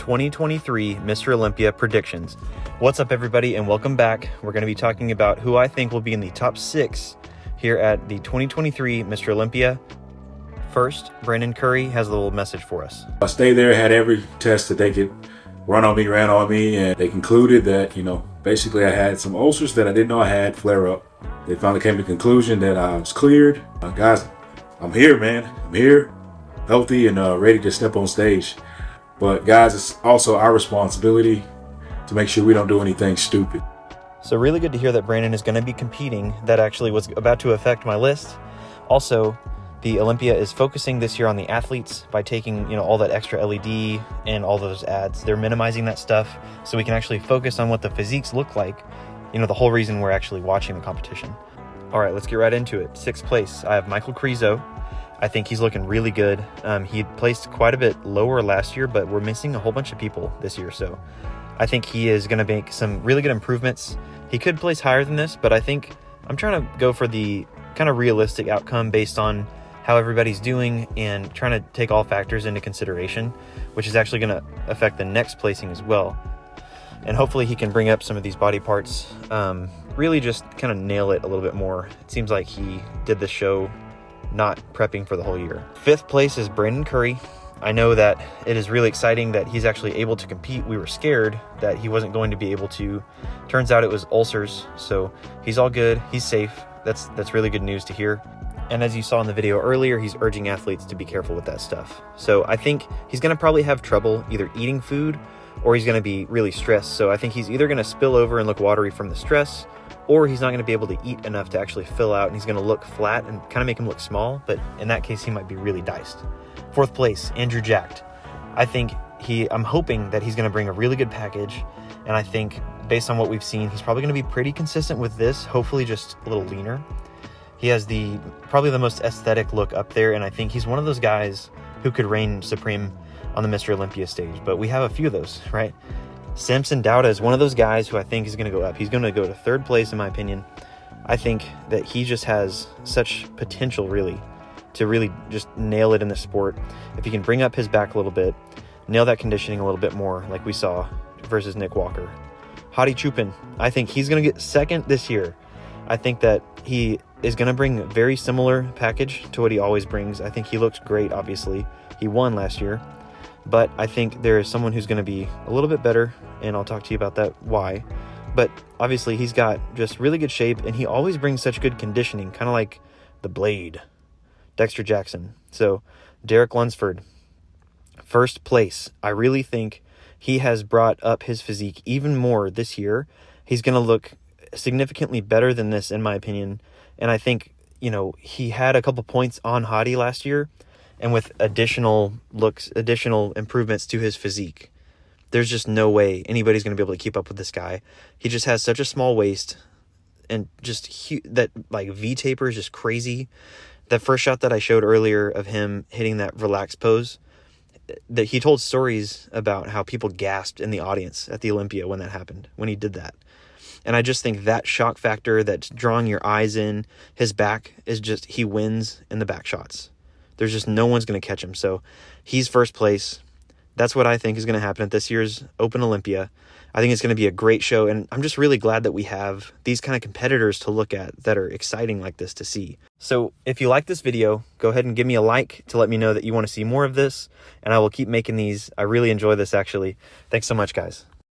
2023 Mr. Olympia Predictions. What's up, everybody, and welcome back. We're going to be talking about who I think will be in the top 6 here at the 2023 Mr. Olympia. First, Brandon Curry has a little message for us. I stayed there, had every test that they could ran on me, and they concluded that, basically I had some ulcers that I didn't know I had flare up. They finally came to the conclusion that I was cleared. Guys, I'm here, man. I'm here, healthy and ready to step on stage. But guys, it's also our responsibility to make sure we don't do anything stupid. So really good to hear that Brandon is going to be competing. That actually was about to affect my list. Also, the Olympia is focusing this year on the athletes by taking, all that extra LED and all those ads. They're minimizing that stuff so we can actually focus on what the physiques look like. The whole reason we're actually watching the competition. All right, let's get right into it. 6th place, I have Michael Creo. I think he's looking really good. He placed quite a bit lower last year, but we're missing a whole bunch of people this year. So I think he is going to make some really good improvements. He could place higher than this, but I think I'm trying to go for the kind of realistic outcome based on how everybody's doing and trying to take all factors into consideration, which is actually going to affect the next placing as well. And hopefully he can bring up some of these body parts, really just kind of nail it a little bit more. It seems like he did the show not prepping for the whole year. 5th place is Brandon Curry. I know that it is really exciting that he's actually able to compete. We were scared that he wasn't going to be able to. Turns out it was ulcers, so he's all good. He's safe. That's really good news to hear. And as you saw in the video earlier, he's urging athletes to be careful with that stuff. So I think he's going to probably have trouble either eating food or he's going to be really stressed. So I think he's either going to spill over and look watery from the stress, or he's not going to be able to eat enough to actually fill out, and he's going to look flat and kind of make him look small. But in that case, he might be really diced. 4th place, Andrew Jacked. I'm hoping that he's going to bring a really good package. And I think based on what we've seen, he's probably going to be pretty consistent with this, hopefully just a little leaner. He has probably the most aesthetic look up there, and I think he's one of those guys who could reign supreme on the Mr. Olympia stage. But we have a few of those, right? Samson Dauda is one of those guys who I think is going to go up. He's going to go to 3rd place, in my opinion. I think that he just has such potential, really, to really just nail it in the sport. If he can bring up his back a little bit, nail that conditioning a little bit more, like we saw versus Nick Walker. Hadi Chupin, I think he's going to get 2nd this year. I think that he is going to bring a very similar package to what he always brings. I think he looks great, obviously. He won last year. But I think there is someone who's going to be a little bit better, and I'll talk to you about that, why. But obviously, he's got just really good shape, and he always brings such good conditioning, kind of like the Blade, Dexter Jackson. So, Dereck Lunsford, 1st place. I really think he has brought up his physique even more this year. He's going to look significantly better than this, in my opinion. And I think, he had a couple points on Hadi last year, and with additional improvements to his physique, there's just no way anybody's going to be able to keep up with this guy. He just has such a small waist, and just that V-taper is just crazy. That first shot that I showed earlier of him hitting that relaxed pose, that he told stories about how people gasped in the audience at the Olympia when that happened, when he did that. And I just think that shock factor, that's drawing your eyes in, his back is just, he wins in the back shots. There's just no one's going to catch him. So he's 1st place. That's what I think is going to happen at this year's Open Olympia. I think it's going to be a great show. And I'm just really glad that we have these kind of competitors to look at that are exciting like this to see. So if you like this video, go ahead and give me a like to let me know that you want to see more of this. And I will keep making these. I really enjoy this, actually. Thanks so much, guys.